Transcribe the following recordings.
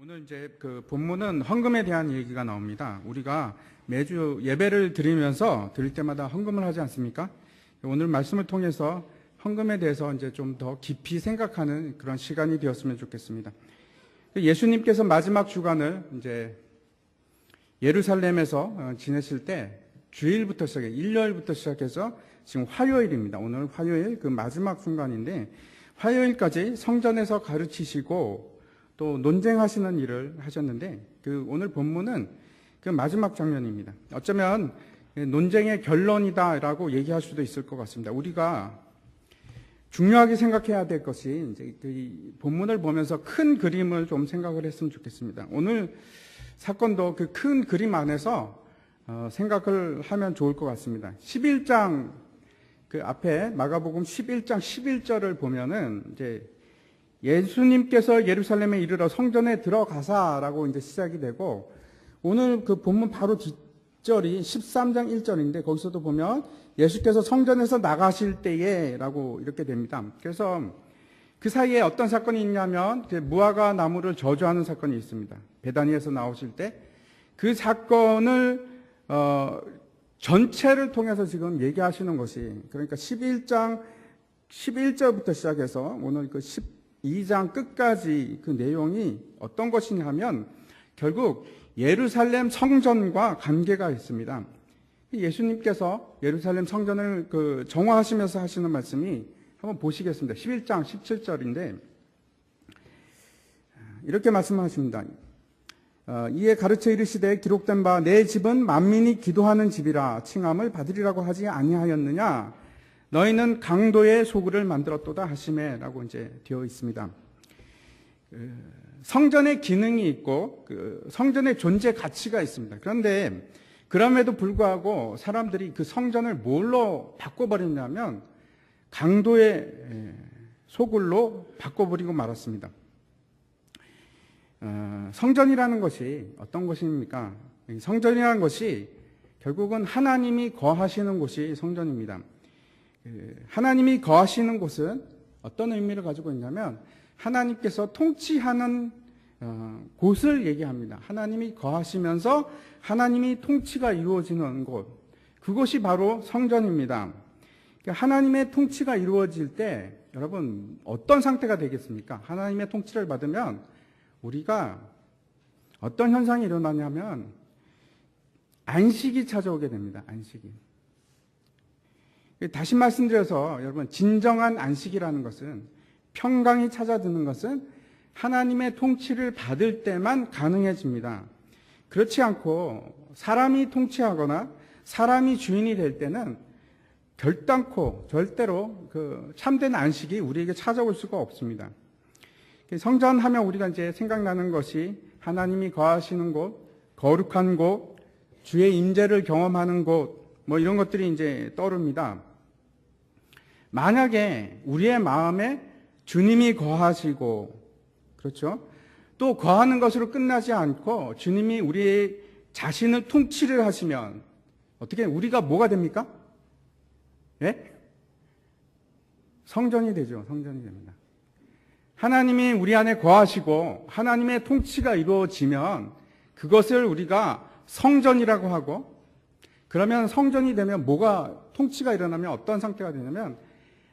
오늘 이제 그 본문은 헌금에 대한 얘기가 나옵니다. 우리가 매주 예배를 드리면서 드릴 때마다 헌금을 하지 않습니까? 오늘 말씀을 통해서 헌금에 대해서 이제 좀 더 깊이 생각하는 그런 시간이 되었으면 좋겠습니다. 예수님께서 마지막 주간을 이제 예루살렘에서 지내실 때 주일부터 시작해 일요일부터 시작해서 지금 화요일입니다. 오늘 화요일 그 마지막 순간인데 화요일까지 성전에서 가르치시고 또 논쟁하시는 일을 하셨는데 그 오늘 본문은 그 마지막 장면입니다. 어쩌면 논쟁의 결론이다라고 얘기할 수도 있을 것 같습니다. 우리가 중요하게 생각해야 될 것이 이제 그 본문을 보면서 큰 그림을 좀 생각을 했으면 좋겠습니다. 오늘 사건도 그 큰 그림 안에서 생각을 하면 좋을 것 같습니다. 11장 그 앞에 마가복음 11장 11절을 보면은 이제 예수님께서 예루살렘에 이르러 성전에 들어가사라고 이제 시작이 되고 오늘 그 본문 바로 뒷절이 13장 1절인데 거기서도 보면 예수께서 성전에서 나가실 때에라고 이렇게 됩니다. 그래서 그 사이에 어떤 사건이 있냐면 무화과 나무를 저주하는 사건이 있습니다. 베다니에서 나오실 때 그 사건을 전체를 통해서 지금 얘기하시는 것이 그러니까 11장 11절부터 시작해서 오늘 그 12장 끝까지 그 내용이 어떤 것이냐면 결국 예루살렘 성전과 관계가 있습니다. 예수님께서 예루살렘 성전을 그 정화하시면서 하시는 말씀이 한번 보시겠습니다. 11장 17절인데 이렇게 말씀하십니다. 이에 가르쳐 이르시되 기록된 바 내 집은 만민이 기도하는 집이라 칭함을 받으리라고 하지 아니하였느냐 너희는 강도의 소굴을 만들었도다 하시매라고 이제 되어 있습니다. 성전의 기능이 있고 성전의 존재 가치가 있습니다. 그런데 그럼에도 불구하고 사람들이 그 성전을 뭘로 바꿔버렸냐면 강도의 소굴로 바꿔버리고 말았습니다. 성전이라는 것이 어떤 것입니까? 성전이라는 것이 결국은 하나님이 거하시는 곳이 성전입니다. 하나님이 거하시는 곳은 어떤 의미를 가지고 있냐면 하나님께서 통치하는 곳을 얘기합니다. 하나님이 거하시면서 하나님이 통치가 이루어지는 곳, 그것이 바로 성전입니다. 하나님의 통치가 이루어질 때 여러분 어떤 상태가 되겠습니까? 하나님의 통치를 받으면 우리가 어떤 현상이 일어나냐면 안식이 찾아오게 됩니다. 안식이. 다시 말씀드려서 여러분 진정한 안식이라는 것은 평강이 찾아드는 것은 하나님의 통치를 받을 때만 가능해집니다. 그렇지 않고 사람이 통치하거나 사람이 주인이 될 때는 결단코 절대로 그 참된 안식이 우리에게 찾아올 수가 없습니다. 성전하면 우리가 이제 생각나는 것이 하나님이 거하시는 곳, 거룩한 곳, 주의 임재를 경험하는 곳, 뭐 이런 것들이 이제 떠오릅니다. 만약에 우리의 마음에 주님이 거하시고, 그렇죠? 또 거하는 것으로 끝나지 않고 주님이 우리의 자신을 통치를 하시면 어떻게 우리가 뭐가 됩니까? 예? 성전이 되죠. 성전이 됩니다. 하나님이 우리 안에 거하시고 하나님의 통치가 이루어지면 그것을 우리가 성전이라고 하고 그러면 성전이 되면 뭐가 통치가 일어나면 어떤 상태가 되냐면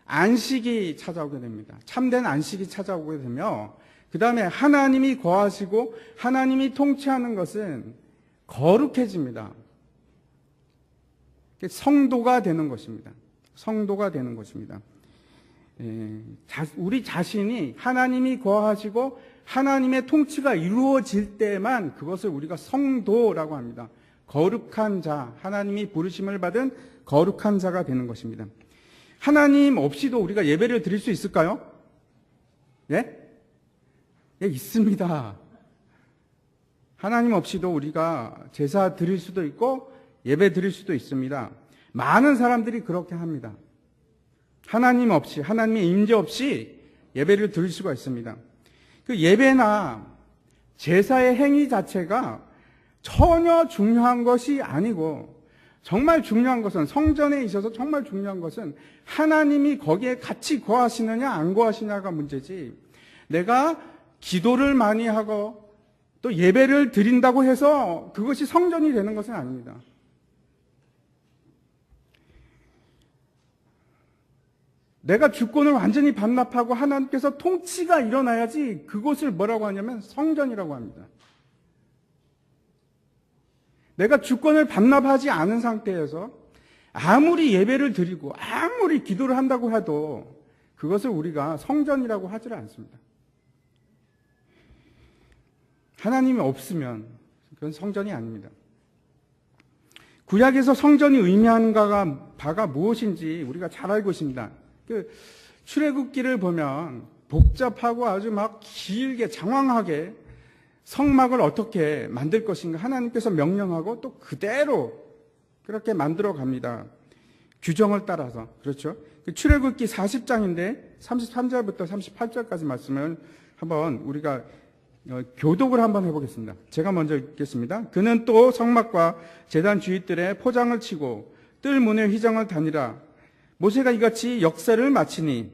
안식이 찾아오게 됩니다. 참된 안식이 찾아오게 되며 그 다음에 하나님이 거하시고 하나님이 통치하는 것은 거룩해집니다. 성도가 되는 것입니다. 성도가 되는 것입니다. 우리 자신이 하나님이 거하시고 하나님의 통치가 이루어질 때만 그것을 우리가 성도라고 합니다. 거룩한 자, 하나님이 부르심을 받은 거룩한 자가 되는 것입니다. 하나님 없이도 우리가 예배를 드릴 수 있을까요? 예? 예, 있습니다. 하나님 없이도 우리가 제사 드릴 수도 있고 예배 드릴 수도 있습니다. 많은 사람들이 그렇게 합니다. 하나님 없이, 하나님의 임재 없이 예배를 드릴 수가 있습니다. 그 예배나 제사의 행위 자체가 전혀 중요한 것이 아니고 정말 중요한 것은 성전에 있어서 정말 중요한 것은 하나님이 거기에 같이 거하시느냐 안 거하시냐가 문제지 내가 기도를 많이 하고 또 예배를 드린다고 해서 그것이 성전이 되는 것은 아닙니다. 내가 주권을 완전히 반납하고 하나님께서 통치가 일어나야지 그것을 뭐라고 하냐면 성전이라고 합니다. 내가 주권을 반납하지 않은 상태에서 아무리 예배를 드리고 아무리 기도를 한다고 해도 그것을 우리가 성전이라고 하질 않습니다. 하나님이 없으면 그건 성전이 아닙니다. 구약에서 성전이 의미하는 바가 무엇인지 우리가 잘 알고 있습니다. 그 출애굽기를 보면 복잡하고 아주 막 길게 장황하게 성막을 어떻게 만들 것인가 하나님께서 명령하고 또 그대로 그렇게 만들어 갑니다. 규정을 따라서. 그렇죠? 출애굽기 40장인데 33절부터 38절까지 말씀을 한번 우리가 교독을 한번 해보겠습니다. 제가 먼저 읽겠습니다. 그는 또 성막과 제단 주위뜰에 포장을 치고 뜰 문에 휘장을 다니라. 모세가 이같이 역사를 마치니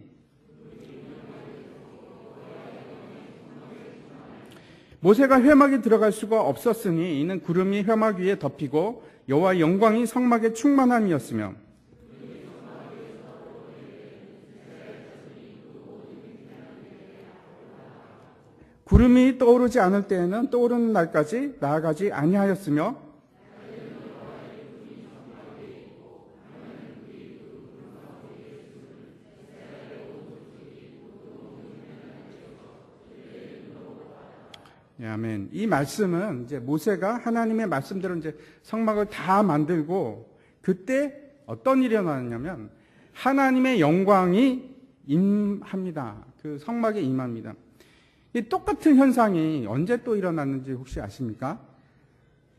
모세가 회막에 들어갈 수가 없었으니 이는 구름이 회막 위에 덮이고 여호와의 영광이 성막에 충만함이었으며 구름이 떠오르지 않을 때에는 떠오르는 날까지 나아가지 아니하였으며 아멘. 이 말씀은 이제 모세가 하나님의 말씀대로 이제 성막을 다 만들고 그때 어떤 일이 일어나냐면 하나님의 영광이 임합니다. 그 성막에 임합니다. 이 똑같은 현상이 언제 또 일어났는지 혹시 아십니까?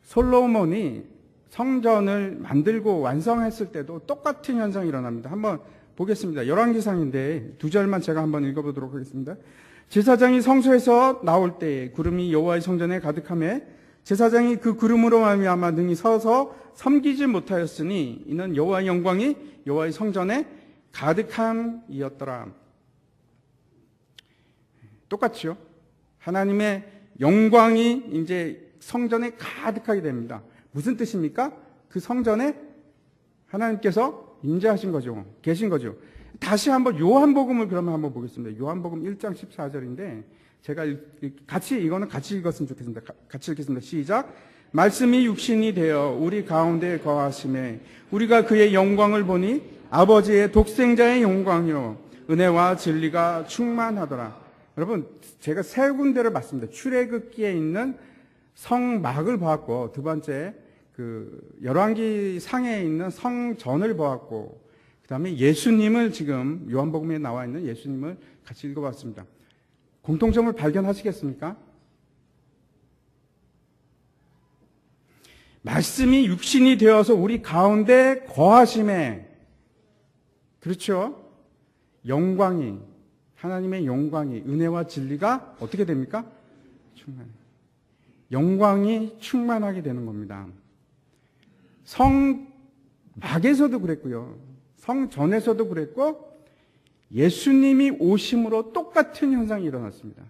솔로몬이 성전을 만들고 완성했을 때도 똑같은 현상이 일어납니다. 한번 보겠습니다. 열왕기상인데 2절만 제가 한번 읽어보도록 하겠습니다. 제사장이 성소에서 나올 때에 구름이 여호와의 성전에 가득하매 제사장이 그 구름으로 말미암아 능히 서서 섬기지 못하였으니 이는 여호와의 영광이 여호와의 성전에 가득함이었더라. 똑같죠. 하나님의 영광이 이제 성전에 가득하게 됩니다. 무슨 뜻입니까? 그 성전에 하나님께서 임재하신 거죠. 계신 거죠. 다시 한번 요한복음을 그러면 한번 보겠습니다. 요한복음 1장 14절인데 제가 이거는 같이 읽었으면 좋겠습니다. 같이 읽겠습니다. 시작. 말씀이 육신이 되어 우리 가운데 거하심에 우리가 그의 영광을 보니 아버지의 독생자의 영광이요 은혜와 진리가 충만하더라. 여러분, 제가 세 군데를 봤습니다. 출애굽기에 있는 성막을 보았고, 두 번째 열왕기 상에 있는 성전을 보았고, 그 다음에 예수님을 지금 요한복음에 나와 있는 예수님을 같이 읽어봤습니다. 공통점을 발견하시겠습니까? 말씀이 육신이 되어서 우리 가운데 거하심에, 그렇죠? 영광이, 하나님의 영광이, 은혜와 진리가 어떻게 됩니까? 영광이 충만하게 되는 겁니다. 성막에서도 그랬고요. 성전에서도 그랬고, 예수님이 오심으로 똑같은 현상이 일어났습니다.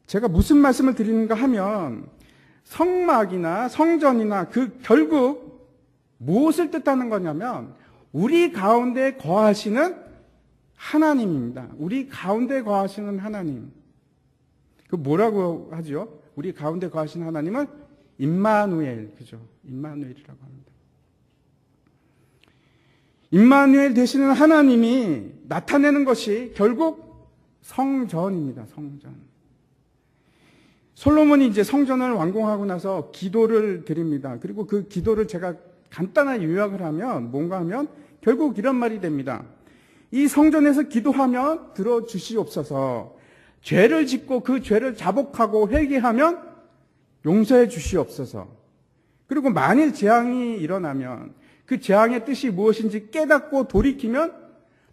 제가 무슨 말씀을 드리는가 하면, 성막이나 성전이나 결국 무엇을 뜻하는 거냐면, 우리 가운데 거하시는 하나님입니다. 우리 가운데 거하시는 하나님. 그 뭐라고 하죠? 우리 가운데 거하시는 하나님은 임마누엘, 그죠? 임마누엘이라고 합니다. 임마누엘 되시는 하나님이 나타내는 것이 결국 성전입니다. 성전. 솔로몬이 이제 성전을 완공하고 나서 기도를 드립니다. 그리고 그 기도를 제가 간단하게 요약을 하면 뭔가 하면 결국 이런 말이 됩니다. 이 성전에서 기도하면 들어주시옵소서. 죄를 짓고 그 죄를 자복하고 회개하면 용서해 주시옵소서. 그리고 만일 재앙이 일어나면 그 재앙의 뜻이 무엇인지 깨닫고 돌이키면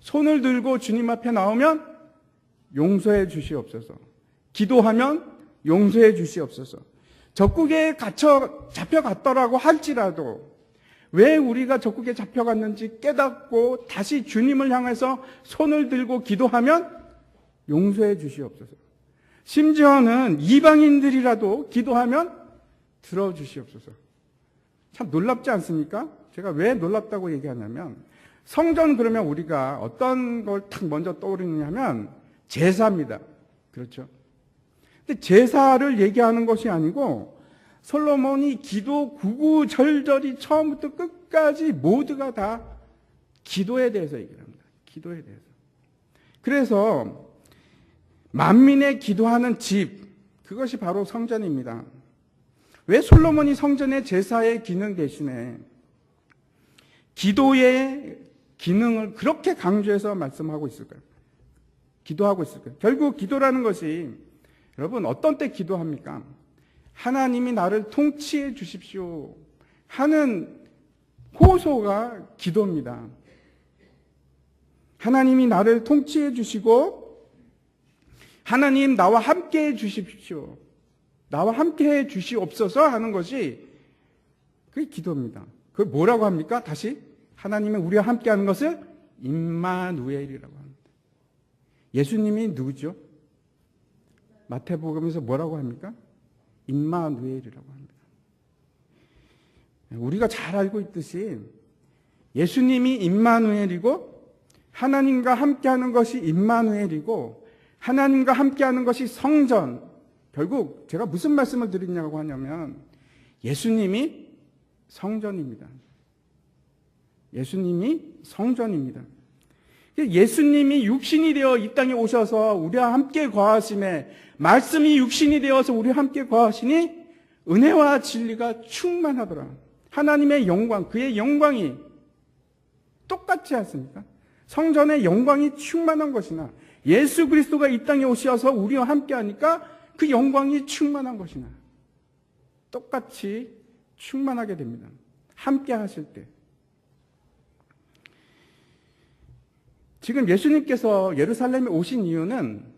손을 들고 주님 앞에 나오면 용서해 주시옵소서. 기도하면 용서해 주시옵소서. 적국에 잡혀갔더라고 할지라도 왜 우리가 적국에 잡혀갔는지 깨닫고 다시 주님을 향해서 손을 들고 기도하면 용서해 주시옵소서. 심지어는 이방인들이라도 기도하면 들어주시옵소서. 참 놀랍지 않습니까? 제가 왜 놀랍다고 얘기하냐면, 성전 그러면 우리가 어떤 걸 탁 먼저 떠오르느냐 하면 제사입니다. 그렇죠? 근데 제사를 얘기하는 것이 아니고 솔로몬이 기도 구구절절히 처음부터 끝까지 모두가 다 기도에 대해서 얘기를 합니다. 기도에 대해서. 그래서 만민의 기도하는 집, 그것이 바로 성전입니다. 왜 솔로몬이 성전의 제사의 기능 대신에 기도의 기능을 그렇게 강조해서 말씀하고 있을까요? 기도하고 있을까요? 결국 기도라는 것이, 여러분 어떤 때 기도합니까? 하나님이 나를 통치해 주십시오 하는 호소가 기도입니다. 하나님이 나를 통치해 주시고 하나님 나와 함께 해 주십시오, 나와 함께 해 주시옵소서 하는 것이 그게 기도입니다. 그걸 뭐라고 합니까? 다시 하나님이 우리와 함께 하는 것을 임마누엘이라고 합니다. 예수님이 누구죠? 마태복음에서 뭐라고 합니까? 임마누엘이라고 합니다. 우리가 잘 알고 있듯이 예수님이 임마누엘이고 하나님과 함께하는 것이 임마누엘이고 하나님과 함께하는 것이 성전. 결국 제가 무슨 말씀을 드리냐고 하냐면 예수님이 성전입니다. 예수님이 성전입니다. 예수님이 육신이 되어 이 땅에 오셔서 우리와 함께 거하심에, 말씀이 육신이 되어서 우리와 함께 거하시니 은혜와 진리가 충만하더라. 하나님의 영광, 그의 영광이 똑같지 않습니까? 성전의 영광이 충만한 것이나 예수 그리스도가 이 땅에 오셔서 우리와 함께 하니까 그 영광이 충만한 것이나 똑같이 충만하게 됩니다. 함께 하실 때. 지금 예수님께서 예루살렘에 오신 이유는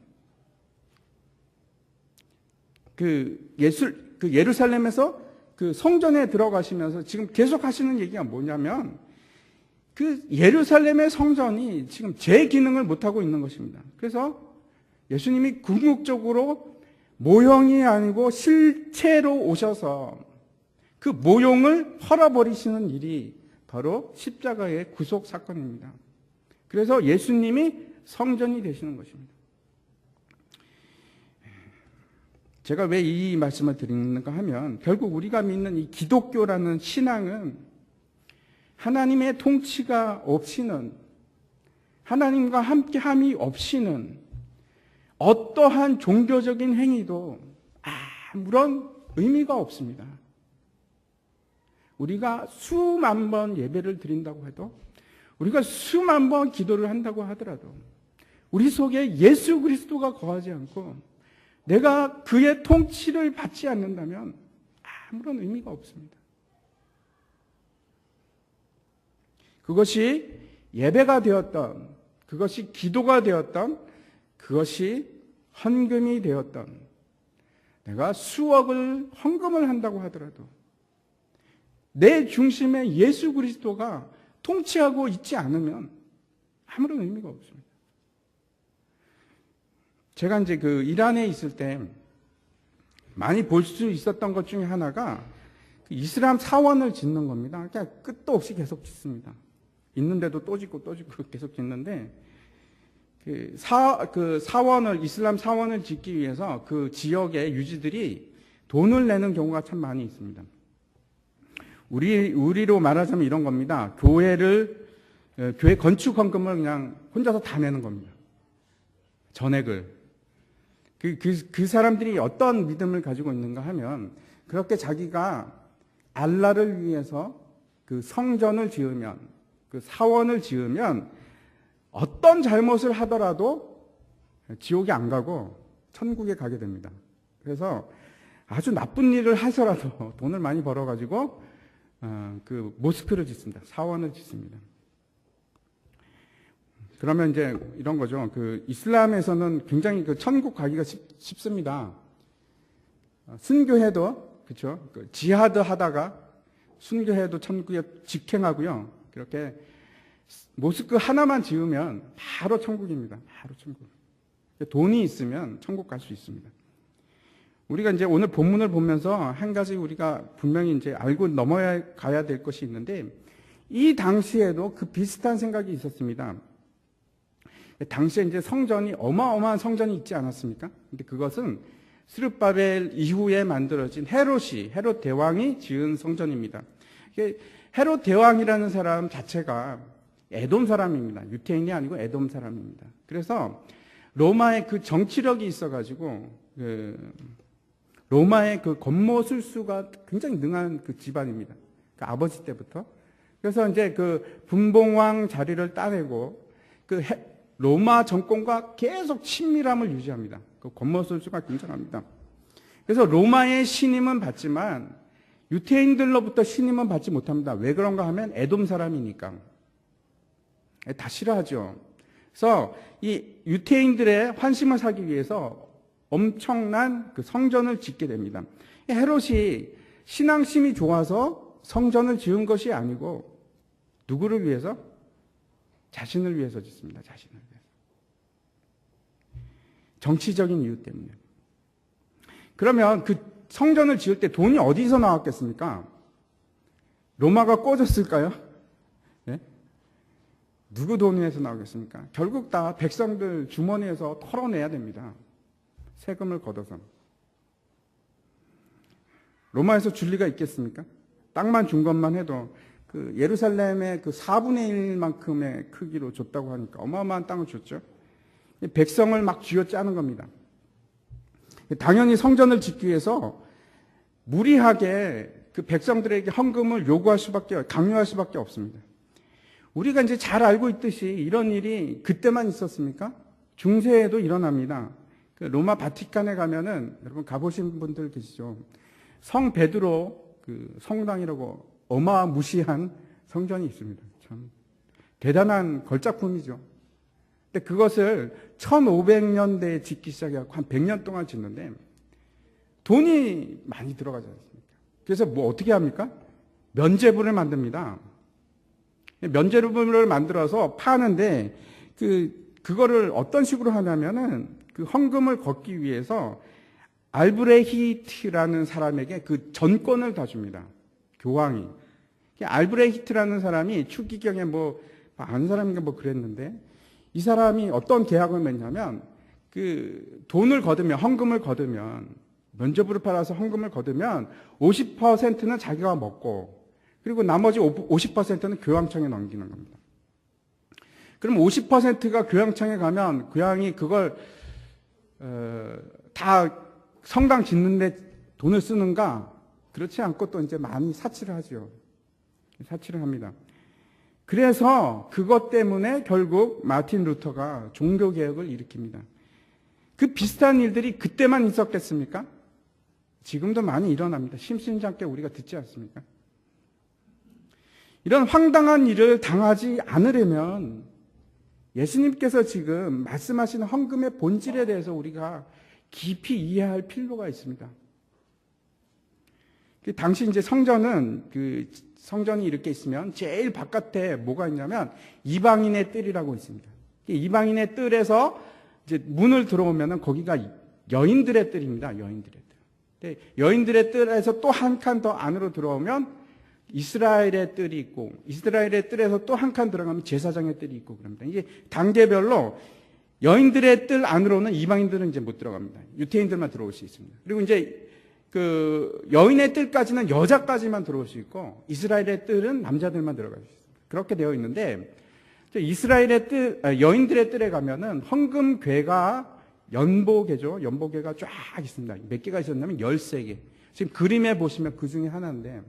예루살렘에서 그 성전에 들어가시면서 지금 계속 하시는 얘기가 뭐냐면 그 예루살렘의 성전이 지금 제 기능을 못하고 있는 것입니다. 그래서 예수님이 궁극적으로 모형이 아니고 실체로 오셔서 그 모형을 헐어버리시는 일이 바로 십자가의 구속 사건입니다. 그래서 예수님이 성전이 되시는 것입니다. 제가 왜 이 말씀을 드리는가 하면 결국 우리가 믿는 이 기독교라는 신앙은 하나님의 통치가 없이는, 하나님과 함께함이 없이는 어떠한 종교적인 행위도 아무런 의미가 없습니다. 우리가 수만 번 예배를 드린다고 해도, 우리가 수만 번 기도를 한다고 하더라도 우리 속에 예수 그리스도가 거하지 않고 내가 그의 통치를 받지 않는다면 아무런 의미가 없습니다. 그것이 예배가 되었던, 그것이 기도가 되었던, 그것이 헌금이 되었던, 내가 수억을 헌금을 한다고 하더라도 내 중심에 예수 그리스도가 통치하고 있지 않으면 아무런 의미가 없습니다. 제가 이제 그 이란에 있을 때 많이 볼 수 있었던 것 중에 하나가 이슬람 사원을 짓는 겁니다. 그러니까 끝도 없이 계속 짓습니다. 있는데도 또 짓고 또 짓고 계속 짓는데 사원을, 이슬람 사원을 짓기 위해서 그 지역의 유지들이 돈을 내는 경우가 참 많이 있습니다. 우리로 말하자면 이런 겁니다. 교회 건축 헌금을 그냥 혼자서 다 내는 겁니다. 전액을. 그 사람들이 어떤 믿음을 가지고 있는가 하면 그렇게 자기가 알라를 위해서 그 성전을 지으면, 그 사원을 지으면 어떤 잘못을 하더라도 지옥에 안 가고 천국에 가게 됩니다. 그래서 아주 나쁜 일을 하더라도 돈을 많이 벌어가지고 그 모스크를 짓습니다. 사원을 짓습니다. 그러면 이제 이런 거죠. 그 이슬람에서는 굉장히 그 천국 가기가 쉽습니다. 순교해도, 그렇죠? 그 지하드 하다가 순교해도 천국에 직행하고요. 그렇게 모스크 하나만 지으면 바로 천국입니다. 바로 천국. 돈이 있으면 천국 갈 수 있습니다. 우리가 이제 오늘 본문을 보면서 한 가지 우리가 분명히 이제 알고 넘어가야 될 것이 있는데, 이 당시에도 그 비슷한 생각이 있었습니다. 당시에 이제 성전이 어마어마한 성전이 있지 않았습니까? 근데 그것은 스룹바벨 이후에 만들어진 헤롯 대왕이 지은 성전입니다. 헤롯 대왕이라는 사람 자체가 에돔 사람입니다. 유태인이 아니고 에돔 사람입니다. 그래서 로마의 그 정치력이 있어가지고 로마의 그 권모술수가 굉장히 능한 그 집안입니다. 그 아버지 때부터. 그래서 이제 그 분봉왕 자리를 따내고 그 로마 정권과 계속 친밀함을 유지합니다. 그 권모술수가 굉장합니다. 그래서 로마의 신임은 받지만 유태인들로부터 신임은 받지 못합니다. 왜 그런가 하면 에돔 사람이니까. 다 싫어하죠. 그래서 이 유태인들의 환심을 사기 위해서 엄청난 그 성전을 짓게 됩니다. 헤롯이 신앙심이 좋아서 성전을 지은 것이 아니고 누구를 위해서? 자신을 위해서 짓습니다. 자신을 위해서. 정치적인 이유 때문에. 그러면 그 성전을 지을 때 돈이 어디서 나왔겠습니까? 로마가 꿔줬을까요? 네? 누구 돈에서 나오겠습니까? 결국 다 백성들 주머니에서 털어내야 됩니다. 세금을 걷어서. 로마에서 줄 리가 있겠습니까? 땅만 준 것만 해도 그 예루살렘의 그 4분의 1만큼의 크기로 줬다고 하니까 어마어마한 땅을 줬죠. 백성을 막 쥐어짜는 겁니다. 당연히 성전을 짓기 위해서 무리하게 그 백성들에게 헌금을 강요할 수밖에 없습니다. 우리가 이제 잘 알고 있듯이 이런 일이 그때만 있었습니까? 중세에도 일어납니다. 그 로마 바티칸에 가면은 여러분 가보신 분들 계시죠? 성 베드로 그 성당이라고 어마무시한 성전이 있습니다. 참 대단한 걸작품이죠. 근데 그것을 1500년대에 짓기 시작해서 한 100년 동안 짓는데 돈이 많이 들어가지 않습니까? 그래서 뭐 어떻게 합니까? 면죄부를 만듭니다. 면죄부를 만들어서 파는데 그거를 어떤 식으로 하냐면은 그 헌금을 걷기 위해서 알브레히트라는 사람에게 그 전권을 다 줍니다. 교황이. 알브레히트라는 사람이 추기경에 아는 사람인가 그랬는데 이 사람이 어떤 계약을 맺냐면 그 돈을 거두면 헌금을 거두면 면죄부를 팔아서 헌금을 거두면 50%는 자기가 먹고 그리고 나머지 50%는 교황청에 넘기는 겁니다. 그럼 50%가 교황청에 가면 교황이 그걸 다 성당 짓는데 돈을 쓰는가? 그렇지 않고 또 이제 많이 사치를 하죠. 사치를 합니다. 그래서 그것 때문에 결국 마틴 루터가 종교개혁을 일으킵니다. 그 비슷한 일들이 그때만 있었겠습니까? 지금도 많이 일어납니다. 심심찮게 우리가 듣지 않습니까? 이런 황당한 일을 당하지 않으려면 예수님께서 지금 말씀하시는 헌금의 본질에 대해서 우리가 깊이 이해할 필요가 있습니다. 당시 이제 성전이 이렇게 있으면 제일 바깥에 뭐가 있냐면 이방인의 뜰이라고 있습니다. 이방인의 뜰에서 이제 문을 들어오면은 거기가 여인들의 뜰입니다. 여인들의 뜰. 여인들의 뜰에서 또 한 칸 더 안으로 들어오면 이스라엘의 뜰이 있고 이스라엘의 뜰에서 또 한 칸 들어가면 제사장의 뜰이 있고 그럽니다. 이게 단계별로 여인들의 뜰 안으로는 이방인들은 이제 못 들어갑니다. 유태인들만 들어올 수 있습니다. 그리고 이제 그 여인의 뜰까지는 여자까지만 들어올 수 있고 이스라엘의 뜰은 남자들만 들어갈 수 있습니다. 그렇게 되어 있는데 이스라엘의 뜰, 여인들의 뜰에 가면은 헌금궤가 연보궤죠. 연보궤가 쫙 있습니다. 몇 개가 있었냐면 13개. 지금 그림에 보시면 그 중에 하나인데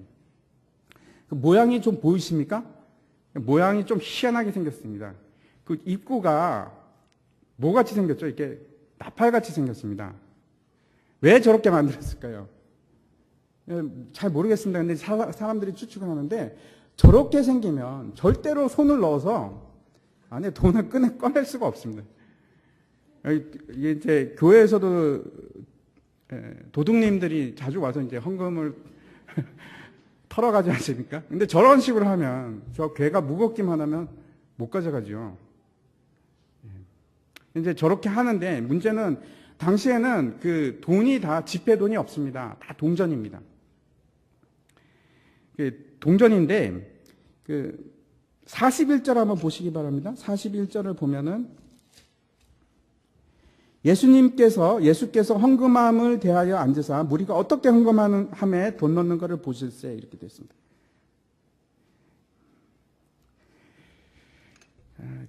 그 모양이 좀 보이십니까? 모양이 좀 희한하게 생겼습니다. 그 입구가 뭐같이 생겼죠? 이렇게 나팔같이 생겼습니다. 왜 저렇게 만들었을까요? 잘 모르겠습니다. 근데 사람들이 추측을 하는데 저렇게 생기면 절대로 손을 넣어서 안에 돈을 꺼낼 수가 없습니다. 이게 이제 교회에서도 도둑님들이 자주 와서 이제 헌금을 털어가지 않습니까? 근데 저런 식으로 하면 저 괴가 무겁기만 하면 못 가져가죠. 이제 저렇게 하는데 문제는 당시에는 그 돈이 다 지폐 돈이 없습니다. 다 동전입니다. 동전인데 41절 한번 보시기 바랍니다. 41절을 보면은 예수께서 헌금함을 대하여 앉으사 무리가 어떻게 헌금함에 돈 넣는 것을 보실세 이렇게 됐습니다.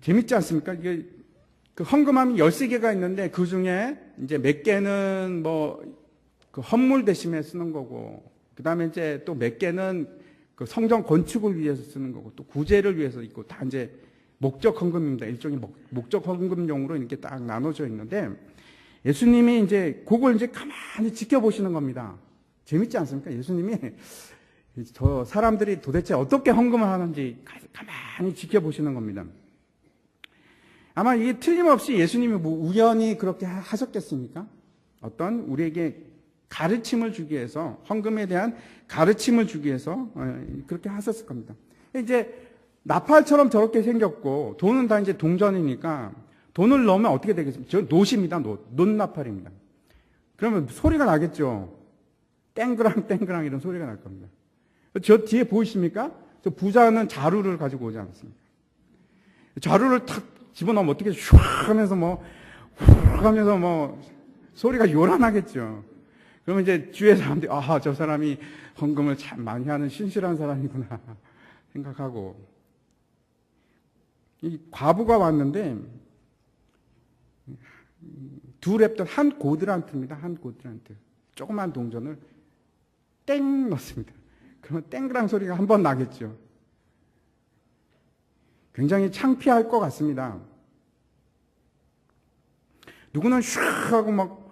재밌지 않습니까? 이게 그 헌금함이 13개가 있는데 그 중에 이제 몇 개는 그 헌물 대신에 쓰는 거고, 그 다음에 이제 또 몇 개는 그 성전 건축을 위해서 쓰는 거고, 또 구제를 위해서 있고, 다 이제 목적 헌금입니다. 일종의 목적 헌금용으로 이렇게 딱 나눠져 있는데, 예수님이 이제 그걸 이제 가만히 지켜보시는 겁니다. 재밌지 않습니까? 예수님이 저 사람들이 도대체 어떻게 헌금을 하는지 가만히 지켜보시는 겁니다. 아마 이게 틀림없이 예수님이 우연히 그렇게 하셨겠습니까? 어떤 우리에게 가르침을 주기 위해서, 헌금에 대한 가르침을 주기 위해서 그렇게 하셨을 겁니다. 이제 나팔처럼 저렇게 생겼고, 돈은 다 이제 동전이니까 돈을 넣으면 어떻게 되겠습니까? 저 노십니다. 논나팔입니다. 그러면 소리가 나겠죠. 땡그랑 땡그랑 이런 소리가 날 겁니다. 저 뒤에 보이십니까? 저 부자는 자루를 가지고 오지 않았습니까? 자루를 탁 집어넣으면 어떻게 슉 하면서 훅 하면서 소리가 요란하겠죠. 그러면 이제 주위의 사람들이, 저 사람이 헌금을 참 많이 하는 신실한 사람이구나 생각하고, 이 과부가 왔는데, 두 랩돈 한 고드란트입니다. 한 고드란트. 조그만 동전을 땡 넣습니다. 그러면 땡그랑 소리가 한 번 나겠죠. 굉장히 창피할 것 같습니다. 누구는 슉 하고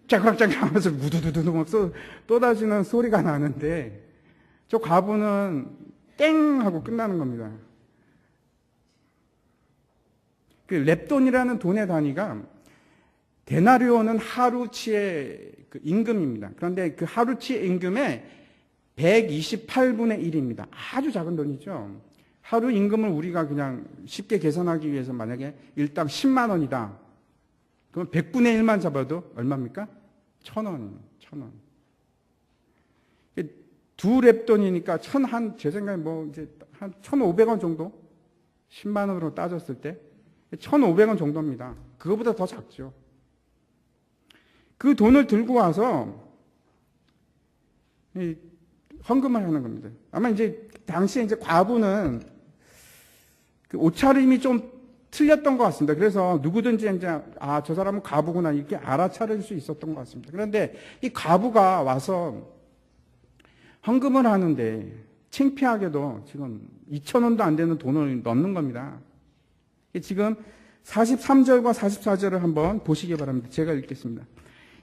짱짱짱 하면서 무두두두 쏟아지는 소리가 나는데, 저 과부는 땡 하고 끝나는 겁니다. 그 랩돈이라는 돈의 단위가 데나리오는 하루치의 그 임금입니다. 그런데 그 하루치의 임금의 128분의 1입니다. 아주 작은 돈이죠. 하루 임금을 우리가 그냥 쉽게 계산하기 위해서 만약에 일당 10만 원이다. 그럼 100분의 1만 잡아도 얼마입니까? 1,000원. 1,000원. 두 랩돈이니까 제 생각에 이제 한 1,500원 정도? 10만 원으로 따졌을 때 1,500원 정도입니다. 그거보다 더 작죠. 그 돈을 들고 와서 헌금을 하는 겁니다. 아마 이제 당시에 이제 과부는 그 옷차림이 좀 틀렸던 것 같습니다. 그래서 누구든지 이제 저 사람은 과부구나 이렇게 알아차릴 수 있었던 것 같습니다. 그런데 이 과부가 와서 헌금을 하는데 창피하게도 지금 2,000원도 안 되는 돈을 넣는 겁니다. 지금 43절과 44절을 한번 보시기 바랍니다. 제가 읽겠습니다.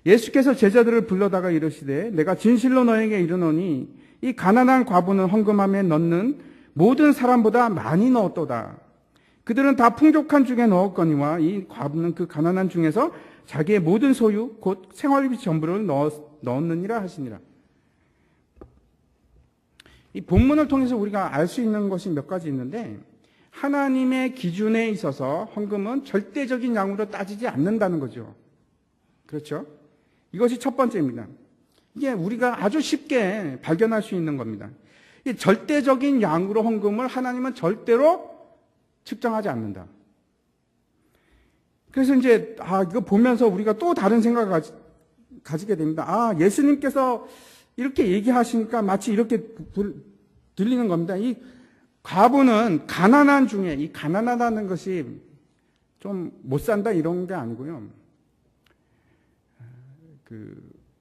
예수께서 제자들을 불러다가 이르시되 내가 진실로 너에게 이르노니 이 가난한 과부는 헌금함에 넣는 모든 사람보다 많이 넣었도다. 그들은 다 풍족한 중에 넣었거니와 이 과부는 그 가난한 중에서 자기의 모든 소유 곧 생활비 전부를 넣었느니라 하시니라. 이 본문을 통해서 우리가 알 수 있는 것이 몇 가지 있는데, 하나님의 기준에 있어서 헌금은 절대적인 양으로 따지지 않는다는 거죠. 그렇죠? 이것이 첫 번째입니다. 이게 우리가 아주 쉽게 발견할 수 있는 겁니다. 이 절대적인 양으로 헌금을 하나님은 절대로 측정하지 않는다. 그래서 이제 이거 보면서 우리가 또 다른 생각을 가지게 됩니다. 예수님께서 이렇게 얘기하시니까 마치 이렇게 들리는 겁니다. 이 과부는 가난한 중에, 이 가난하다는 것이 좀 못 산다 이런 게 아니고요.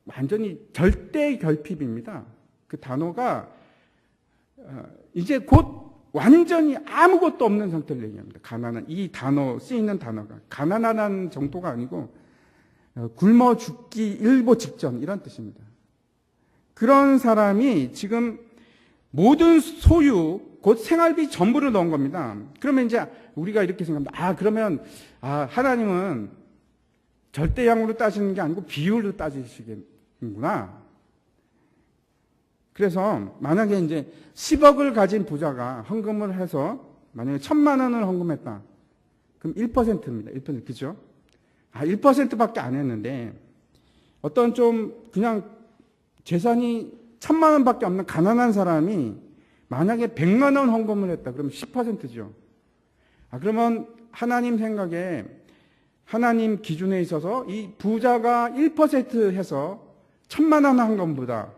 완전히 절대 결핍입니다. 그 단어가 이제 곧 완전히 아무것도 없는 상태를 얘기합니다. 가난한, 이 단어 쓰이는 단어가 가난하다는 정도가 아니고 굶어 죽기 일보 직전 이런 뜻입니다. 그런 사람이 지금 모든 소유 곧 생활비 전부를 넣은 겁니다. 그러면 이제 우리가 이렇게 생각합니다. 그러면 하나님은 절대양으로 따지는 게 아니고 비율로 따지시겠구나. 그래서 만약에 이제 10억을 가진 부자가 헌금을 해서 만약에 1,000만 원을 헌금했다. 그럼 1%입니다. 1%. 그죠? 1%밖에 안 했는데 어떤 좀 그냥 재산이 1,000만 원밖에 없는 가난한 사람이 만약에 100만 원 헌금을 했다. 그러면 10%죠. 그러면 하나님 생각에 하나님 기준에 있어서 이 부자가 1% 해서 1,000만 원 한 것보다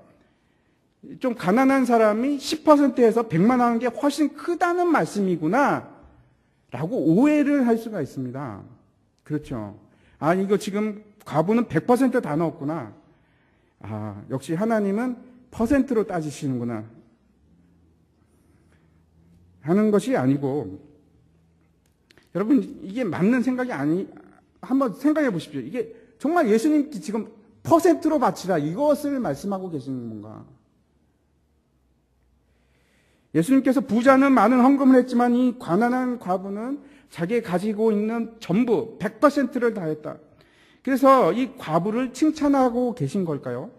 좀 가난한 사람이 10% 해서 100만 원 하는 게 훨씬 크다는 말씀이구나 라고 오해를 할 수가 있습니다. 그렇죠. 이거 지금 과부는 100% 다 넣었구나. 역시 하나님은 퍼센트로 따지시는구나 하는 것이 아니고, 여러분 이게 맞는 생각이 한번 생각해 보십시오. 이게 정말 예수님께 지금 퍼센트로 바치라 이것을 말씀하고 계시는 건가? 예수님께서 부자는 많은 헌금을 했지만 이 가난한 과부는 자기가 가지고 있는 전부 100%를 다했다. 그래서 이 과부를 칭찬하고 계신 걸까요?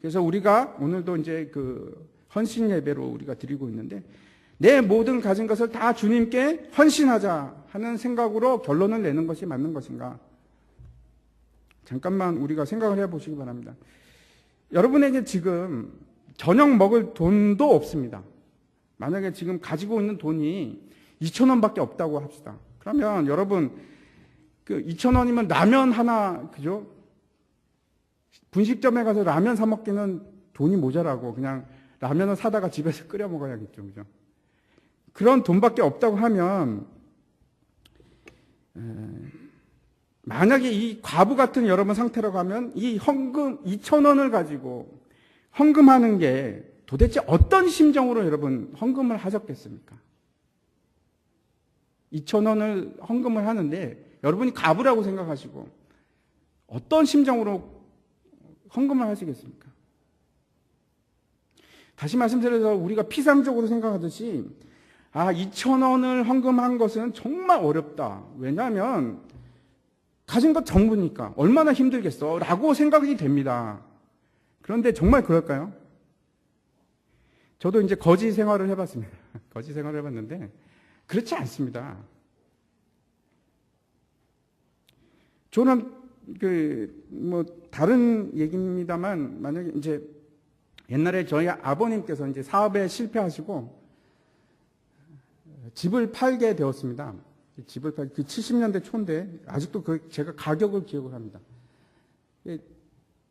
그래서 우리가 오늘도 이제 그 헌신 예배로 우리가 드리고 있는데, 내 모든 가진 것을 다 주님께 헌신하자 하는 생각으로 결론을 내는 것이 맞는 것인가? 잠깐만 우리가 생각을 해보시기 바랍니다. 여러분에게 지금 저녁 먹을 돈도 없습니다. 만약에 지금 가지고 있는 돈이 2,000원밖에 없다고 합시다. 그러면 여러분 그 2,000원이면 라면 하나, 그죠? 분식점에 가서 라면 사 먹기는 돈이 모자라고 그냥 라면을 사다가 집에서 끓여 먹어야겠죠, 그죠? 그런 돈밖에 없다고 하면 만약에 이 과부 같은 여러분 상태라고 하면 이 헌금 2,000원을 가지고 헌금하는 게 도대체 어떤 심정으로 여러분 헌금을 하셨겠습니까? 2,000원을 헌금을 하는데 여러분이 과부라고 생각하시고 어떤 심정으로 헌금을 하시겠습니까? 다시 말씀드려서 우리가 피상적으로 생각하듯이 2,000원을 헌금한 것은 정말 어렵다. 왜냐하면 가진 것 전부니까 얼마나 힘들겠어 라고 생각이 됩니다. 그런데 정말 그럴까요? 저도 이제 거지 생활을 해봤습니다. 거지 생활을 해봤는데 그렇지 않습니다. 저는 다른 얘기입니다만, 만약에 이제 옛날에 저희 아버님께서 이제 사업에 실패하시고 집을 팔게 되었습니다. 집을 그 70년대 초인데 아직도 제가 가격을 기억을 합니다.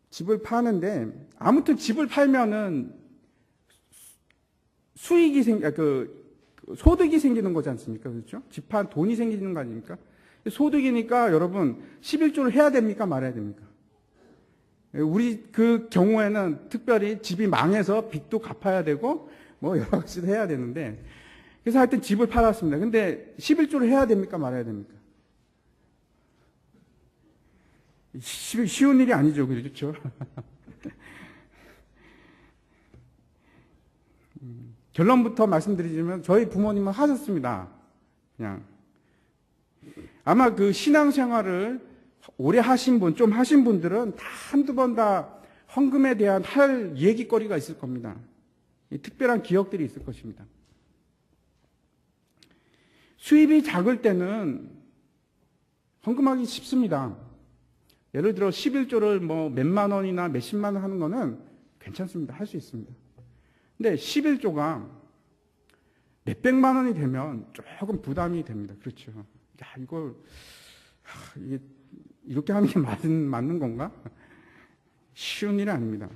집을 파는데 아무튼 집을 팔면은 수익이 소득이 생기는 거지 않습니까? 그렇죠? 집 판 돈이 생기는 거 아닙니까? 소득이니까 여러분 11조를 해야 됩니까? 말아야 됩니까? 우리 그 경우에는 특별히 집이 망해서 빚도 갚아야 되고 여러 가지도 해야 되는데, 그래서 하여튼 집을 팔았습니다. 근데 11조를 해야 됩니까? 말아야 됩니까? 쉬운 일이 아니죠. 그렇죠? 결론부터 말씀드리자면 저희 부모님은 하셨습니다. 그냥 아마 그 신앙생활을 오래 하신 분, 좀 하신 분들은 다 한두 번 다 헌금에 대한 할 얘기거리가 있을 겁니다. 특별한 기억들이 있을 것입니다. 수입이 작을 때는 헌금하기 쉽습니다. 예를 들어 11조를 몇만 원이나 몇십만 원 하는 거는 괜찮습니다. 할 수 있습니다. 근데 11조가 몇백만 원이 되면 조금 부담이 됩니다. 그렇죠. 이게 이렇게 하는 게 맞는 건가? 쉬운 일이 아닙니다.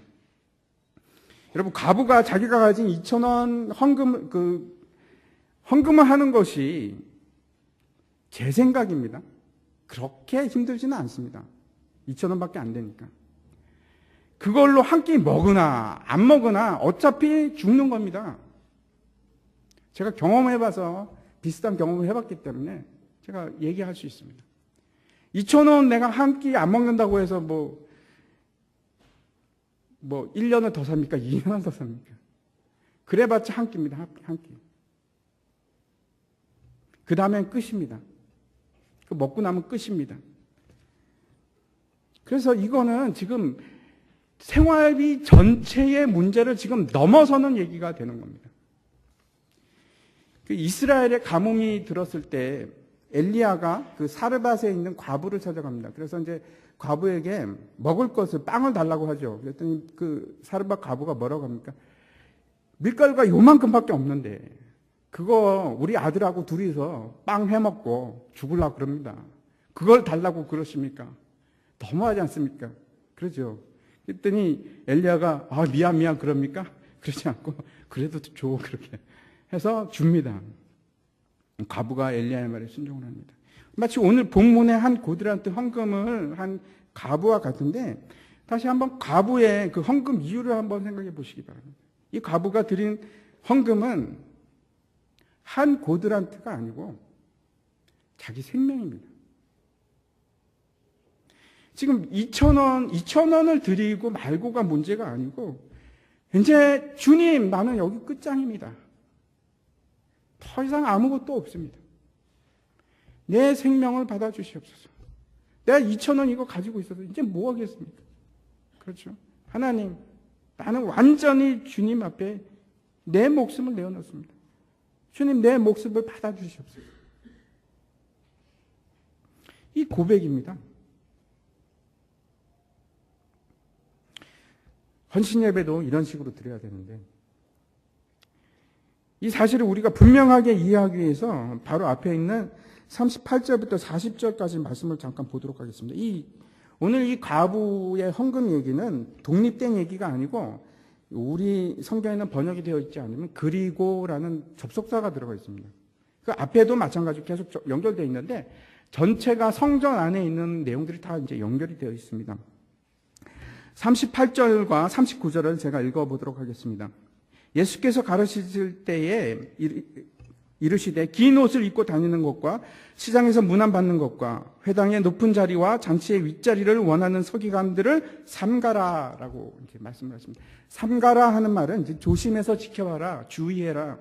여러분, 과부가 자기가 가진 2,000원 헌금을 하는 것이 제 생각입니다. 그렇게 힘들지는 않습니다. 2,000원밖에 안 되니까. 그걸로 한 끼 먹으나 안 먹으나 어차피 죽는 겁니다. 제가 경험해봐서 비슷한 경험을 해봤기 때문에 제가 얘기할 수 있습니다. 2,000원 내가 한 끼 안 먹는다고 해서 1년을 더 삽니까? 2년을 더 삽니까? 그래봤자 한 끼입니다. 한 끼. 그 다음엔 끝입니다. 먹고 나면 끝입니다. 그래서 이거는 지금 생활비 전체의 문제를 지금 넘어서는 얘기가 되는 겁니다. 이스라엘의 가뭄이 들었을 때 엘리야가 그 사르밧에 있는 과부를 찾아갑니다. 그래서 이제 과부에게 먹을 것을 빵을 달라고 하죠. 그랬더니 그 사르밧 과부가 뭐라고 합니까? 밀가루가 요만큼밖에 없는데 그거 우리 아들하고 둘이서 빵 해먹고 죽으려고 그럽니다. 그걸 달라고 그러십니까? 너무하지 않습니까? 그러죠. 그랬더니 엘리야가 미안 그럽니까? 그러지 않고 그래도 줘 그렇게 해서 줍니다. 과부가 엘리야의 말에 순종을 합니다. 마치 오늘 본문의 한 고들한테 헌금을 한 과부와 같은데 다시 한번 과부의 그 헌금 이유를 한번 생각해 보시기 바랍니다. 이 과부가 드린 헌금은 한 고들한테가 아니고 자기 생명입니다. 지금 2,000원을 드리고 말고가 문제가 아니고 이제 주님 나는 여기 끝장입니다. 더 이상 아무것도 없습니다. 내 생명을 받아주시옵소서. 내가 2,000원 이거 가지고 있어서 이제 뭐 하겠습니까? 그렇죠. 하나님 나는 완전히 주님 앞에 내 목숨을 내어놓습니다. 주님 내 목숨을 받아주시옵소서. 이 고백입니다. 헌신 예배도 이런 식으로 드려야 되는데 이 사실을 우리가 분명하게 이해하기 위해서 바로 앞에 있는 38절부터 40절까지 말씀을 잠깐 보도록 하겠습니다. 오늘 이 과부의 헌금 얘기는 독립된 얘기가 아니고 우리 성경에는 번역이 되어 있지 않으면 그리고라는 접속사가 들어가 있습니다. 그 앞에도 마찬가지로 계속 연결되어 있는데 전체가 성전 안에 있는 내용들이 다 이제 연결이 되어 있습니다. 38절과 39절을 제가 읽어보도록 하겠습니다. 예수께서 가르치실 때에 이르시되 긴 옷을 입고 다니는 것과 시장에서 문안받는 것과 회당의 높은 자리와 잔치의 윗자리를 원하는 서기관들을 삼가라라고 이렇게 말씀을 하십니다. 삼가라 하는 말은 이제 조심해서 지켜봐라, 주의해라,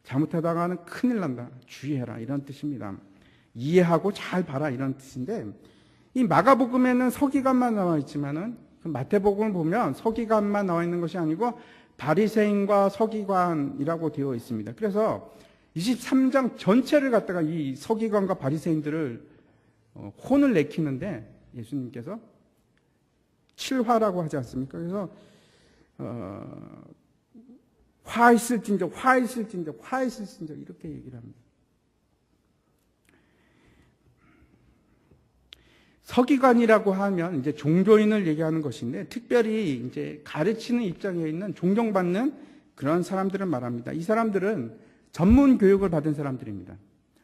잘못하다가는 큰일 난다, 주의해라 이런 뜻입니다. 이해하고 잘 봐라 이런 뜻인데 이 마가복음에는 서기관만 나와 있지만은 마태복음을 보면 서기관만 나와 있는 것이 아니고 바리새인과 서기관이라고 되어 있습니다. 그래서 23장 전체를 갖다가 이 서기관과 바리새인들을 혼을 내키는데 예수님께서 7화라고 하지 않습니까? 그래서 화 있을진저 이렇게 얘기를 합니다. 서기관이라고 하면 이제 종교인을 얘기하는 것인데 특별히 이제 가르치는 입장에 있는 존경받는 그런 사람들을 말합니다. 이 사람들은 전문 교육을 받은 사람들입니다.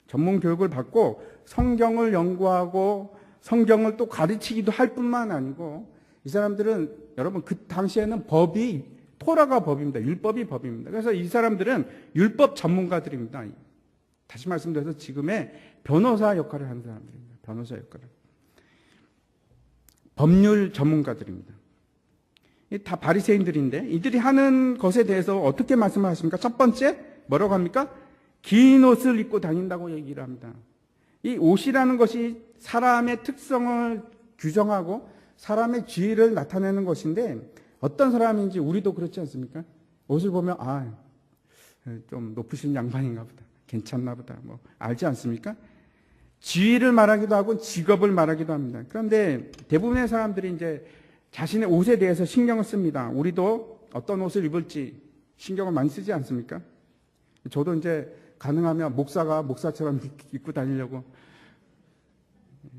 전문 교육을 받고 성경을 연구하고 성경을 또 가르치기도 할 뿐만 아니고 이 사람들은 여러분 그 당시에는 법이 토라가 법입니다. 율법이 법입니다. 그래서 이 사람들은 율법 전문가들입니다. 다시 말씀드려서 지금의 변호사 역할을 하는 사람들입니다. 변호사 역할을. 법률 전문가들입니다. 다 바리새인들인데 이들이 하는 것에 대해서 어떻게 말씀을 하십니까? 첫 번째 뭐라고 합니까? 긴 옷을 입고 다닌다고 얘기를 합니다. 이 옷이라는 것이 사람의 특성을 규정하고 사람의 지위를 나타내는 것인데 어떤 사람인지 우리도 그렇지 않습니까? 옷을 보면 좀 높으신 양반인가 보다, 괜찮나 보다 뭐 알지 않습니까? 지위를 말하기도 하고 직업을 말하기도 합니다. 그런데 대부분의 사람들이 이제 자신의 옷에 대해서 신경을 씁니다. 우리도 어떤 옷을 입을지 신경을 많이 쓰지 않습니까? 저도 이제 가능하면 목사가 목사처럼 입고 다니려고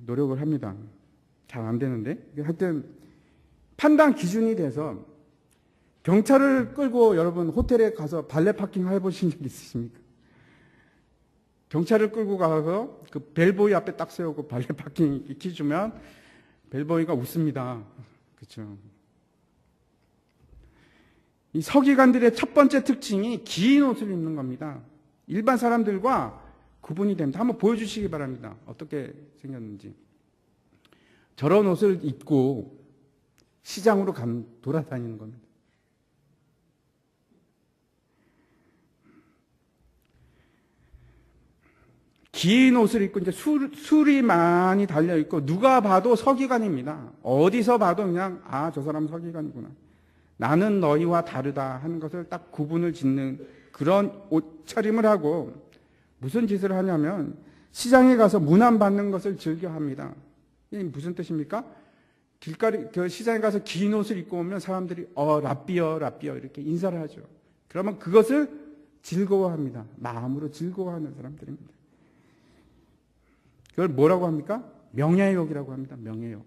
노력을 합니다. 잘 안 되는데. 하여튼 판단 기준이 돼서 경찰을 끌고 여러분 호텔에 가서 발레 파킹 해보신 적 있으십니까? 경찰을 끌고 가서 그 벨보이 앞에 딱 세우고 발레 파킹 시켜주면 벨보이가 웃습니다. 그렇죠? 이 서기관들의 첫 번째 특징이 긴 옷을 입는 겁니다. 일반 사람들과 구분이 됩니다. 한번 보여주시기 바랍니다. 어떻게 생겼는지. 저런 옷을 입고 시장으로 돌아다니는 겁니다. 긴 옷을 입고 이제 술이 많이 달려있고 누가 봐도 서기관입니다. 어디서 봐도 그냥 저 사람은 서기관이구나. 나는 너희와 다르다 하는 것을 딱 구분을 짓는 그런 옷차림을 하고 무슨 짓을 하냐면 시장에 가서 문안 받는 것을 즐겨합니다. 이게 무슨 뜻입니까? 길거리 그 시장에 가서 긴 옷을 입고 오면 사람들이 랍비어 이렇게 인사를 하죠. 그러면 그것을 즐거워합니다. 마음으로 즐거워하는 사람들입니다. 그걸 뭐라고 합니까? 명예욕이라고 합니다. 명예욕.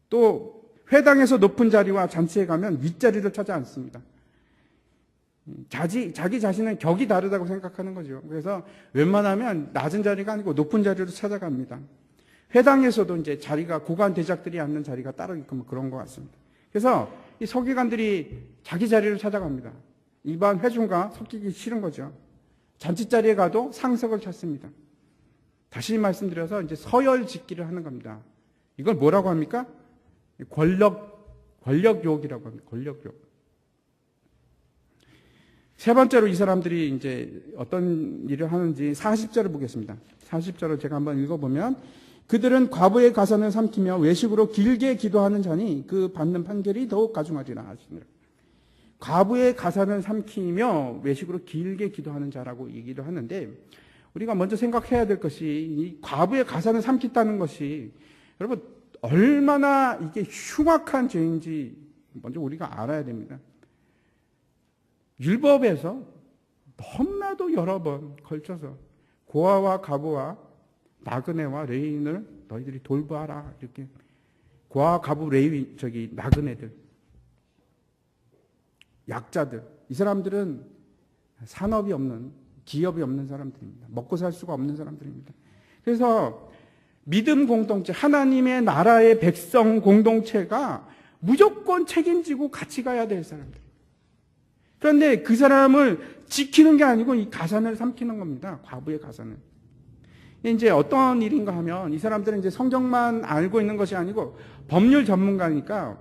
또 회당에서 높은 자리와 잔치에 가면 윗자리를 찾아 앉습니다. 자기 자신은 격이 다르다고 생각하는 거죠. 그래서 웬만하면 낮은 자리가 아니고 높은 자리로 찾아갑니다. 회당에서도 이제 자리가 고관 대작들이 앉는 자리가 따로 있고 뭐 그런 것 같습니다. 그래서 이 서기관들이 자기 자리를 찾아갑니다. 일반 회중과 섞이기 싫은 거죠. 잔치 자리에 가도 상석을 찾습니다. 다시 말씀드려서 이제 서열 짓기를 하는 겁니다. 이걸 뭐라고 합니까? 권력욕이라고 합니다. 권력욕. 세 번째로 이 사람들이 이제 어떤 일을 하는지 40절을 보겠습니다. 40절을 제가 한번 읽어보면 그들은 과부의 가산을 삼키며 외식으로 길게 기도하는 자니 그 받는 판결이 더욱 가중하리라 하시니라. 과부의 가산을 삼키며 외식으로 길게 기도하는 자라고 얘기를 하는데 우리가 먼저 생각해야 될 것이 이 과부의 가산을 삼킨다는 것이 여러분 얼마나 이게 흉악한 죄인지 먼저 우리가 알아야 됩니다. 율법에서 너무나도 여러 번 걸쳐서 고아와 가부와 나그네와 레위인을 너희들이 돌보아라 이렇게 고아 가부 레위 나그네들 약자들 이 사람들은 산업이 없는 기업이 없는 사람들입니다. 먹고 살 수가 없는 사람들입니다. 그래서 믿음 공동체 하나님의 나라의 백성 공동체가 무조건 책임지고 같이 가야 될 사람들. 그런데 그 사람을 지키는 게 아니고 이 가산을 삼키는 겁니다. 과부의 가산을. 이제 어떤 일인가 하면 이 사람들은 이제 성경만 알고 있는 것이 아니고 법률 전문가니까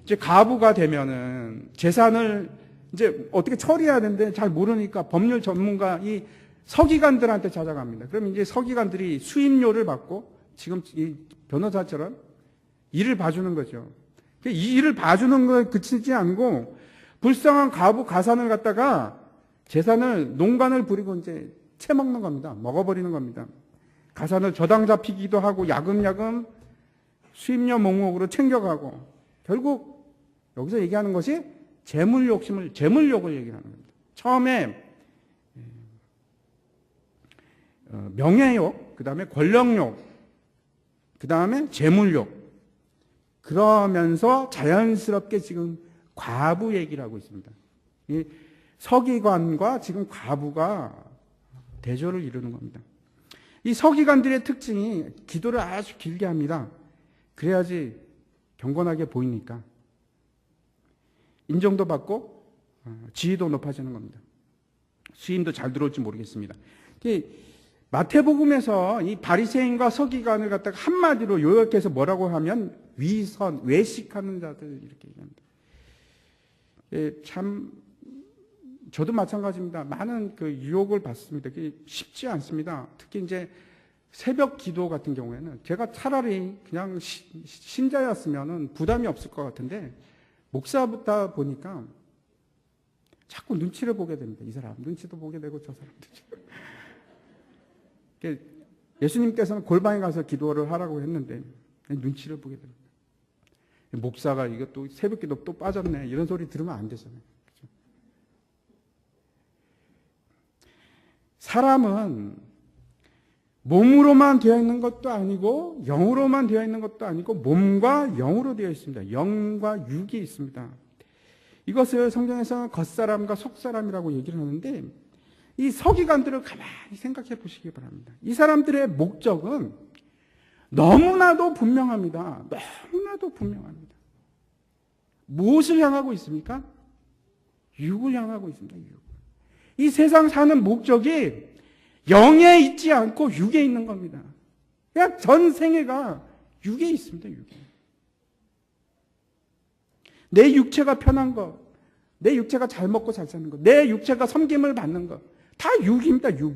이제 가부가 되면은 재산을 이제 어떻게 처리해야 되는데 잘 모르니까 법률 전문가 이 서기관들한테 찾아갑니다. 그럼 이제 서기관들이 수임료를 받고 지금 이 변호사처럼 일을 봐주는 거죠. 이 일을 봐주는 거에 그치지 않고 불쌍한 가부 가산을 갖다가 재산을 농간을 부리고 이제 채먹는 겁니다. 먹어버리는 겁니다. 가산을 저당 잡히기도 하고 야금야금 수임료 목록으로 챙겨가고 결국 여기서 얘기하는 것이 재물욕을 얘기하는 겁니다. 처음에 명예욕, 그 다음에 권력욕, 그 다음에 재물욕. 그러면서 자연스럽게 지금 과부 얘기를 하고 있습니다. 이 서기관과 지금 과부가 대조를 이루는 겁니다. 이 서기관들의 특징이 기도를 아주 길게 합니다. 그래야지 경건하게 보이니까. 인정도 받고 지위도 높아지는 겁니다. 수임도 잘 들어올지 모르겠습니다. 마태복음에서 이 바리새인과 서기관을 갖다가 한마디로 요약해서 뭐라고 하면 외식하는 자들 이렇게 얘기합니다. 참 저도 마찬가지입니다. 많은 그 유혹을 받습니다. 그게 쉽지 않습니다. 특히 이제 새벽 기도 같은 경우에는 제가 차라리 그냥 신자였으면 부담이 없을 것 같은데 목사부터 보니까 자꾸 눈치를 보게 됩니다. 이 사람 눈치도 보게 되고 저 사람도. 예수님께서는 골방에 가서 기도를 하라고 했는데 눈치를 보게 됩니다. 목사가 이거 또 새벽 기도 또 빠졌네 이런 소리 들으면 안 되잖아요. 그렇죠? 사람은 몸으로만 되어 있는 것도 아니고 영으로만 되어 있는 것도 아니고 몸과 영으로 되어 있습니다. 영과 육이 있습니다. 이것을 성경에서는 겉사람과 속사람이라고 얘기를 하는데 이 서기관들을 가만히 생각해 보시기 바랍니다. 이 사람들의 목적은 너무나도 분명합니다. 너무나도 분명합니다. 무엇을 향하고 있습니까? 육을 향하고 있습니다. 육. 이 세상 사는 목적이 영에 있지 않고 육에 있는 겁니다. 그냥 전 생애가 육에 있습니다. 육에. 내 육체가 편한 것, 내 육체가 잘 먹고 잘 사는 것, 내 육체가 섬김을 받는 것, 다 육입니다. 육.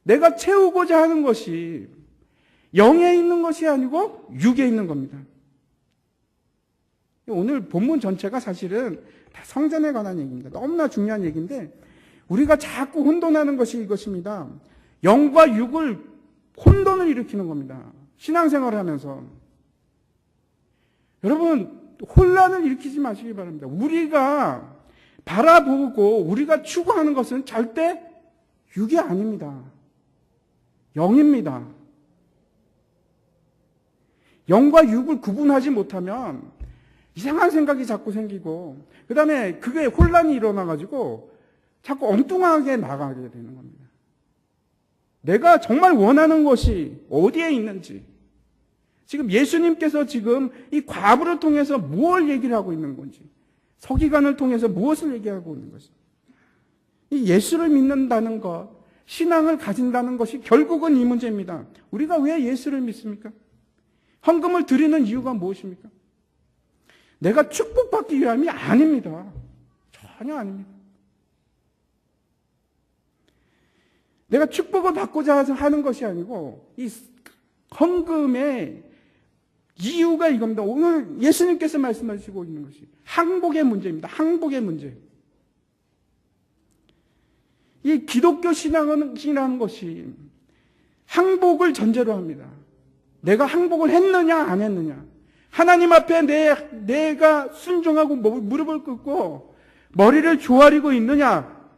내가 채우고자 하는 것이 영에 있는 것이 아니고 육에 있는 겁니다. 오늘 본문 전체가 사실은 다 성전에 관한 얘기입니다. 너무나 중요한 얘기인데 우리가 자꾸 혼돈하는 것이 이것입니다. 영과 육을 혼돈을 일으키는 겁니다. 신앙생활을 하면서. 여러분, 혼란을 일으키지 마시기 바랍니다. 우리가 바라보고 우리가 추구하는 것은 절대 육이 아닙니다. 영입니다. 영과 육을 구분하지 못하면 이상한 생각이 자꾸 생기고, 그 다음에 그게 혼란이 일어나가지고 자꾸 엉뚱하게 나가게 되는 겁니다. 내가 정말 원하는 것이 어디에 있는지, 지금 예수님께서 지금 이 과부를 통해서 무엇을 얘기를 하고 있는 건지, 서기관을 통해서 무엇을 얘기하고 있는 것이, 이 예수를 믿는다는 것, 신앙을 가진다는 것이 결국은 이 문제입니다. 우리가 왜 예수를 믿습니까? 헌금을 드리는 이유가 무엇입니까? 내가 축복받기 위함이 아닙니다. 전혀 아닙니다. 내가 축복을 받고자 하는 것이 아니고, 이 헌금의 이유가 이겁니다. 오늘 예수님께서 말씀하시고 있는 것이 항복의 문제입니다. 항복의 문제. 이 기독교 신앙이라는 것이 항복을 전제로 합니다. 내가 항복을 했느냐 안 했느냐, 하나님 앞에 내가 순종하고 무릎을 꿇고 머리를 조아리고 있느냐,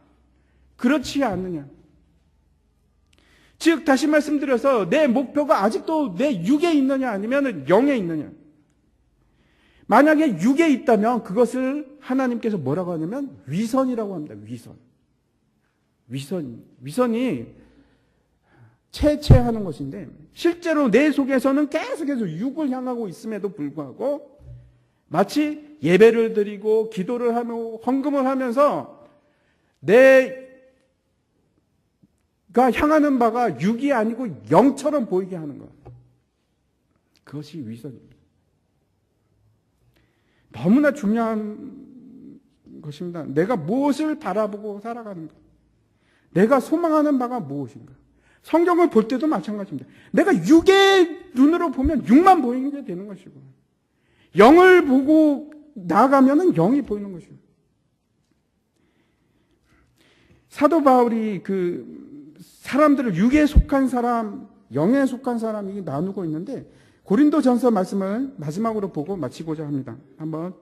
그렇지 않느냐. 즉 다시 말씀드려서 내 목표가 아직도 내 육에 있느냐 아니면 영에 있느냐. 만약에 육에 있다면 그것을 하나님께서 뭐라고 하냐면 위선이라고 합니다. 위선이 체하는 것인데, 실제로 내 속에서는 계속해서 육을 향하고 있음에도 불구하고 마치 예배를 드리고 기도를 하며 헌금을 하면서 내가 향하는 바가 육이 아니고 영처럼 보이게 하는 것. 그것이 위선입니다. 너무나 중요한 것입니다. 내가 무엇을 바라보고 살아가는가, 내가 소망하는 바가 무엇인가. 성경을 볼 때도 마찬가지입니다. 내가 육의 눈으로 보면 육만 보이게 되는 것이고, 영을 보고 나아가면 영이 보이는 것이고. 사도 바울이 그 사람들을 육에 속한 사람, 영에 속한 사람이 나누고 있는데, 고린도전서 말씀을 마지막으로 보고 마치고자 합니다. 한번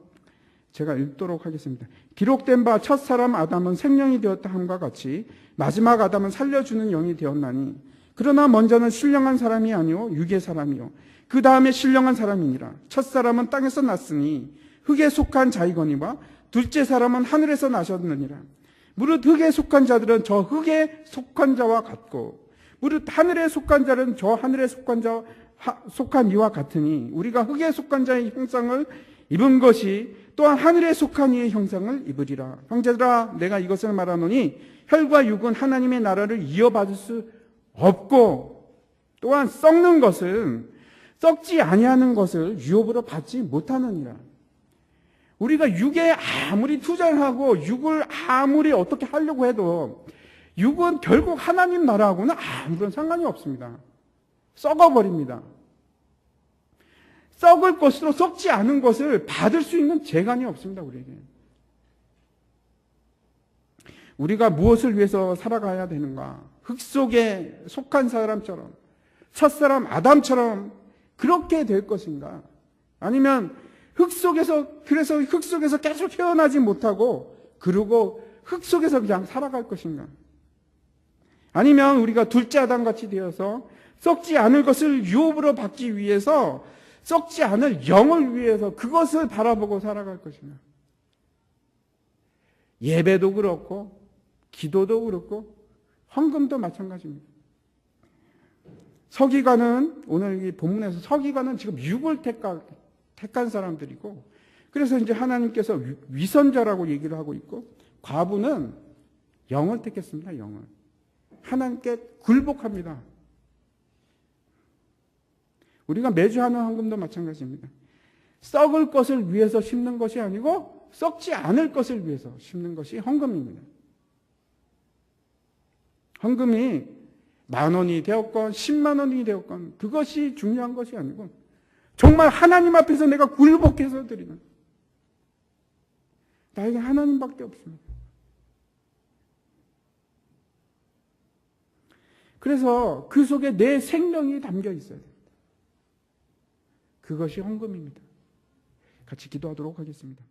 제가 읽도록 하겠습니다. 기록된 바 첫사람 아담은 생명이 되었다 함과 같이 마지막 아담은 살려주는 영이 되었나니, 그러나 먼저는 신령한 사람이 아니요 육의 사람이요 그 다음에 신령한 사람이니라. 첫사람은 땅에서 났으니 흙에 속한 자이거니와 둘째 사람은 하늘에서 나셨느니라. 무릇 흙에 속한 자들은 저 흙에 속한 자와 같고, 무릇 하늘에 속한 자는 저 하늘에 속한 이와 같으니, 우리가 흙에 속한 자의 형상을 입은 것이 또한 하늘에 속한 이의 형상을 입으리라. 형제들아, 내가 이것을 말하노니 혈과 육은 하나님의 나라를 이어받을 수 없고, 또한 썩는 것은 썩지 아니하는 것을 유업으로 받지 못하느니라. 우리가 육에 아무리 투자를 하고 육을 아무리 어떻게 하려고 해도 육은 결국 하나님 나라하고는 아무런 상관이 없습니다. 썩어버립니다. 썩을 것으로 썩지 않은 것을 받을 수 있는 재간이 없습니다, 우리에게. 우리가 무엇을 위해서 살아가야 되는가? 흙 속에 속한 사람처럼, 첫사람 아담처럼 그렇게 될 것인가? 아니면 그래서 흙 속에서 계속 헤어나지 못하고, 그러고 흙 속에서 그냥 살아갈 것인가? 아니면 우리가 둘째 아담같이 되어서 썩지 않을 것을 유업으로 받기 위해서, 썩지 않을 영을 위해서 그것을 바라보고 살아갈 것인가? 예배도 그렇고 기도도 그렇고 헌금도 마찬가지입니다. 서기관은, 오늘 이 본문에서 서기관은 지금 육을 택한 사람들이고, 그래서 이제 하나님께서 위선자라고 얘기를 하고 있고, 과부는 영을 택했습니다. 영을. 하나님께 굴복합니다. 우리가 매주 하는 헌금도 마찬가지입니다. 썩을 것을 위해서 심는 것이 아니고 썩지 않을 것을 위해서 심는 것이 헌금입니다. 헌금이 10,000원이 되었건 10만 원이 되었건 그것이 중요한 것이 아니고, 정말 하나님 앞에서 내가 굴복해서 드리는, 나에게 하나님밖에 없습니다. 그래서 그 속에 내 생명이 담겨 있어야 됩니다. 그것이 헌금입니다. 같이 기도하도록 하겠습니다.